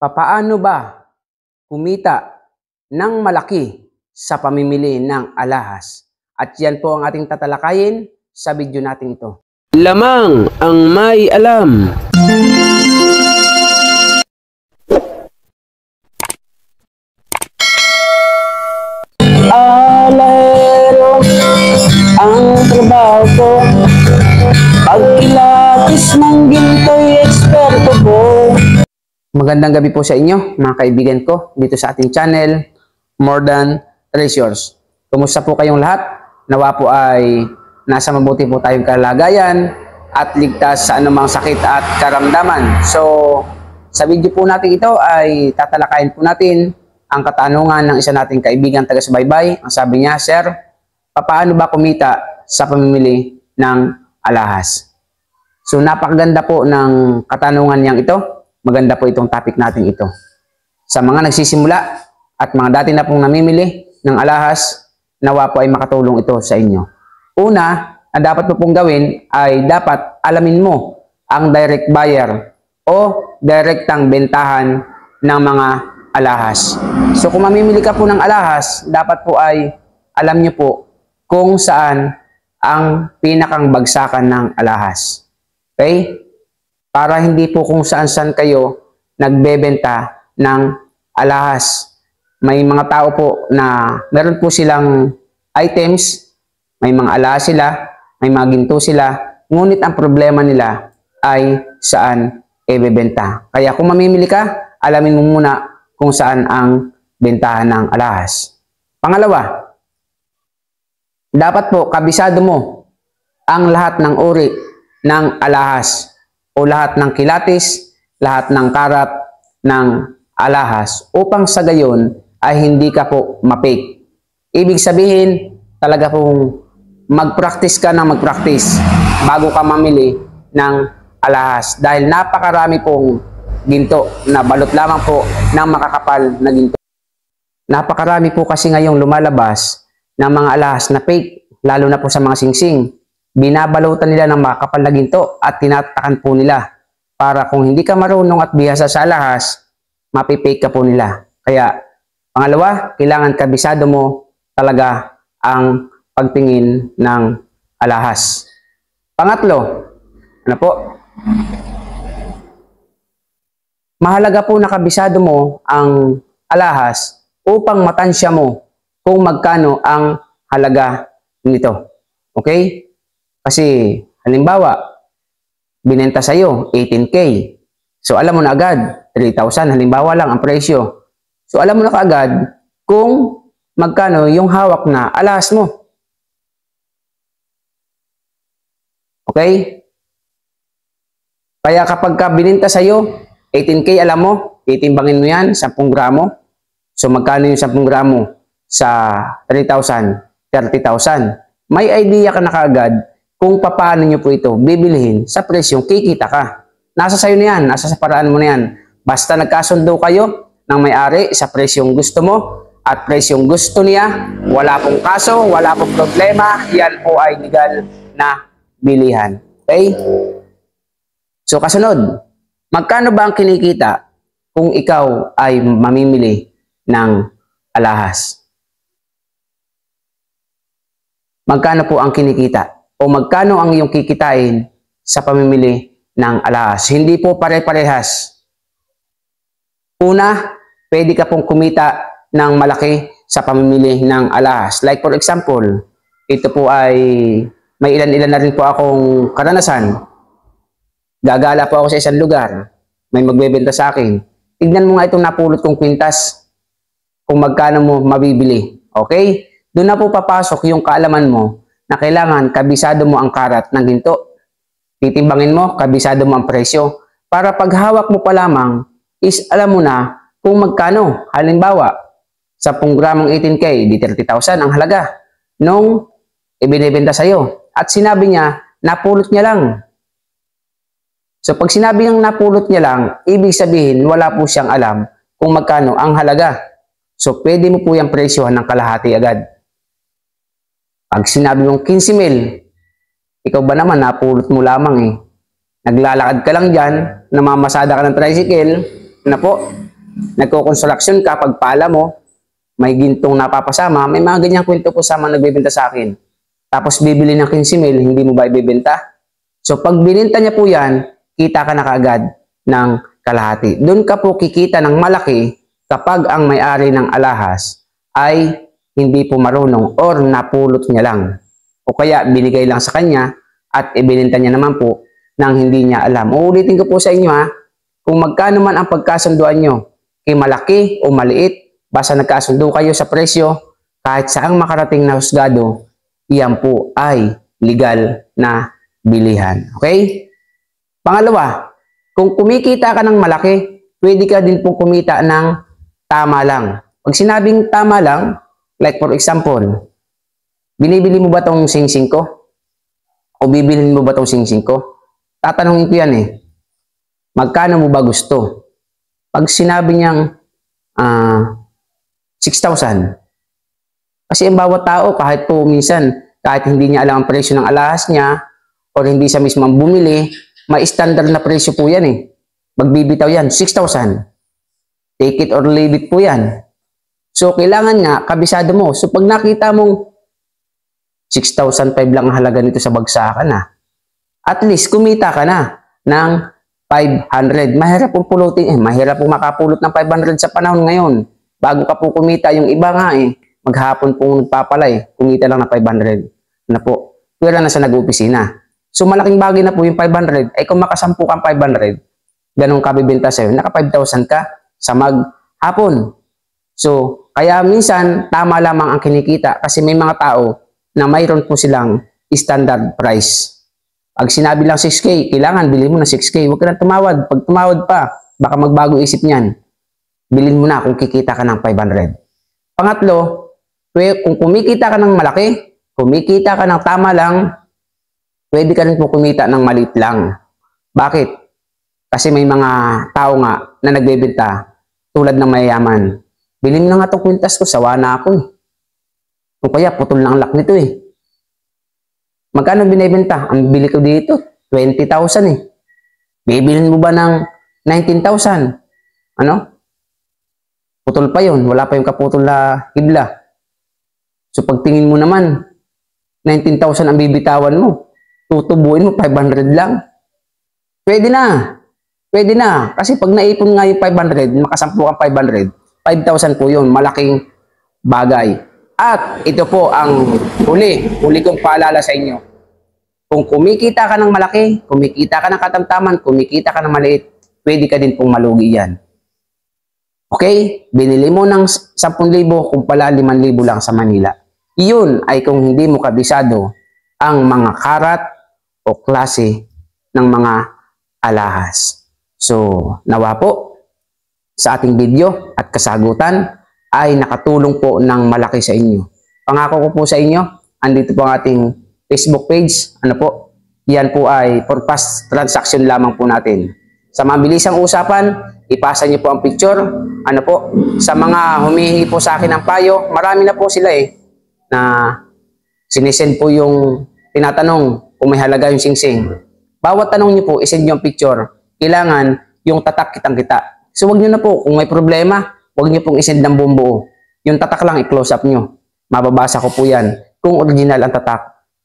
Papaano ba kumita ng malaki sa pamimili ng alahas? At yan po ang ating tatalakayin sa video natin ito. Lamang ang may alam. Alahero ang trabaho ko, pagkilatis ng ginto'y eksperto ko. Magandang gabi po sa inyo mga kaibigan ko dito sa ating channel, More Than Treasures. Kumusta po kayong lahat? Nawa po ay nasa mabuti po tayong kalagayan at ligtas sa anumang sakit at karamdaman. So, sa video po natin ito ay tatalakayin po natin ang katanungan ng isa nating kaibigan taga-subaybay. Ang sabi niya, Sir, paano ba kumita sa pamimili ng alahas? So, napakaganda po ng katanungan niyang ito. Maganda po itong topic natin ito. Sa mga nagsisimula at mga dati na pong namimili ng alahas, nawa po ay makatulong ito sa inyo. Una, na dapat po pong gawin ay dapat alamin mo ang direct buyer o direktang bentahan ng mga alahas. So kung mamimili ka po ng alahas, dapat po ay alam niyo po kung saan ang pinakang bagsakan ng alahas. Okay? Para hindi po kung saan-saan kayo nagbebenta ng alahas. May mga tao po na meron po silang items, may mga alahas sila, may mga ginto sila, ngunit ang problema nila ay saan ibebenta. Kaya kung mamimili ka, alamin mo muna kung saan ang bentahan ng alahas. Pangalawa, dapat po kabisado mo ang lahat ng uri ng alahas o lahat ng kilatis, lahat ng karat ng alahas upang sa gayon ay hindi ka po mapake. Ibig sabihin, talaga pong mag-practice ka ng mag-practice bago ka mamili ng alahas dahil napakarami pong ginto na balot lamang po ng makakapal na ginto. Napakarami po kasi ngayong lumalabas ng mga alahas na fake, lalo na po sa mga singsing. Binabalutan nila ng makakapal na ginto at tinatakan po nila para kung hindi ka marunong at bihasa sa alahas, mapipake ka po nila. Kaya pangalawa, kailangan kabisado mo talaga ang pagtingin ng alahas. Pangatlo, ano po? Mahalaga po na kabisado mo ang alahas upang matansya mo kung magkano ang halaga nito. Okay? Kasi halimbawa, binenta sa iyo 18K. So alam mo na agad, 3,000 halimbawa lang ang presyo. So alam mo na kaagad kung magkano yung hawak na alahas mo. Okay? Kaya kapag ka binenta sa iyo 18K, alam mo, titimbangin mo yan, 10 gramo. So, magkano yung 10 gramo sa 3,000, 30,000. May idea ka na kaagad kung paano nyo po ito bibilihin sa presyong kikita ka. Nasa sayo na yan, nasa sa paraan mo na yan. Basta nagkasundo kayo ng may-ari sa presyong gusto mo at presyong gusto niya, wala pong kaso, wala pong problema, yan po ay legal na bilihan. Okay? So, kasunod. Magkano ba ang kinikita kung ikaw ay mamimili ng alahas? Magkano po ang kinikita? O magkano ang iyong kikitain sa pamimili ng alahas? Hindi po pare-parehas. Una, pwede ka pong kumita ng malaki sa pamimili ng alahas. Like for example, ito po ay may ilan-ilan na rin po akong karanasan. Gagala po ako sa isang lugar, may magbebenta sa akin. Tignan mo nga itong napulot kong kwintas kung magkano mo mabibili. Okay? Doon na po papasok yung kaalaman mo na kailangan kabisado mo ang karat ng ginto. Titimbangin mo, kabisado mo ang presyo. Para paghawak mo pa lamang is alam mo na kung magkano. Halimbawa, 10 gramong 18K, di 30,000 ang halaga nung ibinibenta sa iyo. At sinabi niya, napulot niya lang. So pag sinabi niyang napulot niya lang, ibig sabihin wala po siyang alam kung magkano ang halaga. So pwede mo po yung presyohan ng kalahati agad. Pag sinabi mong 15,000, ikaw ba naman napulot mo lamang eh. Naglalakad ka lang dyan, namamasada ka ng tricycle, na po, nagko-construction ka, pagpala mo, may gintong napapasama, may mga ganyang kwento po sa mga nagbebenta sa akin. Tapos bibili ng 15,000, hindi mo ba ibebenta? So pag binenta niya po yan, kita ka na kaagad ng kalahati. Doon ka po kikita ng malaki kapag ang may-ari ng alahas ay hindi po marunong or napulot niya lang. O kaya binigay lang sa kanya at ibinenta niya naman po nang hindi niya alam. Uulitin ko po sa inyo ha, kung magkano man ang pagkasunduan nyo, kay malaki o maliit, basta nagkasundo kayo sa presyo, kahit saang makarating na husgado, iyan po ay legal na bilihan. Okay? Pangalawa, kung kumikita ka ng malaki, pwede ka din po kumita ng tama lang. Pag sinabing tama lang, like for example, binibili mo ba tong sing-sing ko? O bibilhin mo ba tong sing-sing ko? Tatanungin ko yan magkano mo ba gusto? Pag sinabi niyang 6,000. Kasi ang bawat tao, kahit po minsan, kahit hindi niya alam ang presyo ng alahas niya, o hindi siya mismo bumili, may standard na presyo po yan Magbibitaw yan, 6,000. Take it or leave it po yan. So, kailangan nga, kabisado mo. So, pag nakita mong 6,500 lang ang halaga nito sa bagsakan at least, kumita ka na ng 500. Mahirap pong pulutin, mahirap pong makapulot ng 500 sa panahon ngayon. Bago ka po kumita, yung iba nga maghapon pong nagpapalay, kumita lang na 500 na po. Pwera na sa nag-opisina. So malaking bagay na po yung 500. Ay kung makasampu kang 500, ganun ka bibenta sa'yo, naka 5,000 ka sa maghapon. So, kaya minsan, tama lamang ang kinikita kasi may mga tao na mayroon po silang standard price. Pag sinabi lang 6K, kailangan bilhin mo na 6K. Huwag ka na tumawad. Pag tumawad pa, baka magbago isip niyan. Bilhin mo na kung kikita ka ng 500. Pangatlo, kung kumikita ka ng malaki, kumikita ka ng tama lang, pwede ka rin po kumita ng maliit lang. Bakit? Kasi may mga tao nga na nagbebenta tulad ng mayayaman. Bilhin mo na nga itong kwintas ko, sawa na ako Kung kaya, putol na ang lak nito Magkano binibenta? Ang bili ko dito, 20,000 Bibilhin mo ba ng 19,000? Ano? Putol pa yon, wala pa yung kaputol na hibla. So pagtingin mo naman, 19,000 ang bibitawan mo. Tutubuin mo, 500 lang. Pwede na. Pwede na. Kasi pag naipon nga yung 500, makasampu kang 500, 5,000 po yun. Malaking bagay. At ito po ang huli kong paalala sa inyo. Kung kumikita ka ng malaki, kumikita ka ng katamtaman, kumikita ka ng maliit, pwede ka din pong malugi yan. Okay? Binili mo ng 10,000 kung pala 5,000 lang sa Manila. Iyon ay kung hindi mo kabisado ang mga karat o klase ng mga alahas. So, nawa po sa ating video at kasagutan ay nakatulong po ng malaki sa inyo. Pangako ko po sa inyo, andito po ang ating Facebook page. Ano po? Yan po ay for past transaction lamang po natin. Sa mabilisang usapan, ipasa niyo po ang picture. Ano po? Sa mga humihingi po sa akin ng payo, marami na po sila na sinesend po yung tinatanong kung may halaga yung singsing. Bawat tanong niyo po, isend niyo ang picture. Kailangan yung tatak kitang-kita. So wag niyo na po, kung may problema, wag niyo pong isend ng bumbuo. Yung tatak lang i-close up niyo. Mababasa ko po yan kung original ang tatak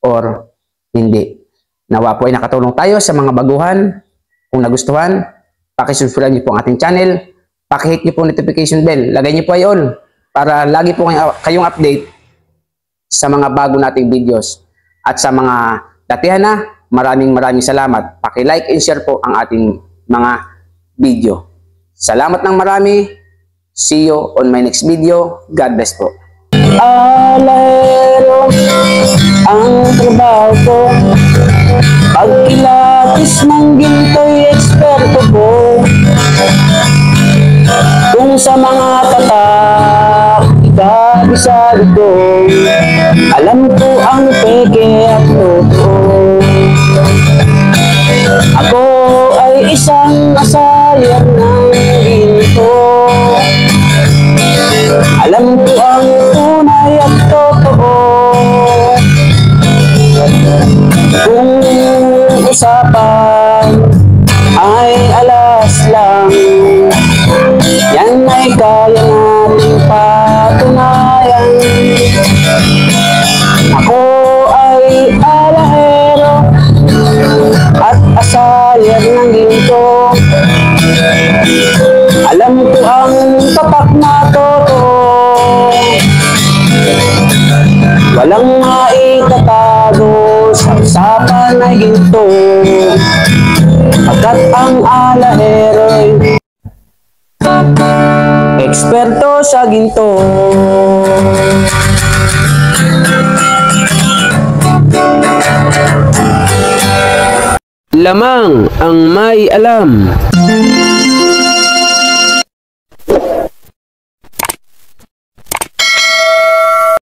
or hindi. Nawa po ay nakatulong tayo sa mga baguhan. Kung nagustuhan, pakisubscribe niyo po ang ating channel. Pakihit niyo po notification bell. Lagay niyo po ay all para lagi po kayong update sa mga bago nating videos. At sa mga datihan na, maraming salamat. Paki-like and share po ang ating mga video. Salamat ng marami. See you on my next video. God bless po. Alahero ang trabaho ko. Pagkilatis ng ginto'y eksperto ko. Kung sa mga tatak, ikabisado ko. Alam ko ang peke at totoo. Ako ay isang asayan ng ginto. Alam ko ang tunay at totoo. Kung usapan ay alas lang, yan ay kaya nating patunayan. Ako ay alahero at asayer ng ginto. Alam ko ang tatak na totoo, walang maitatago sa usapan ay ginto. Pagkat ang alahero'y eksperto sa ginto. Lamang ang may alam.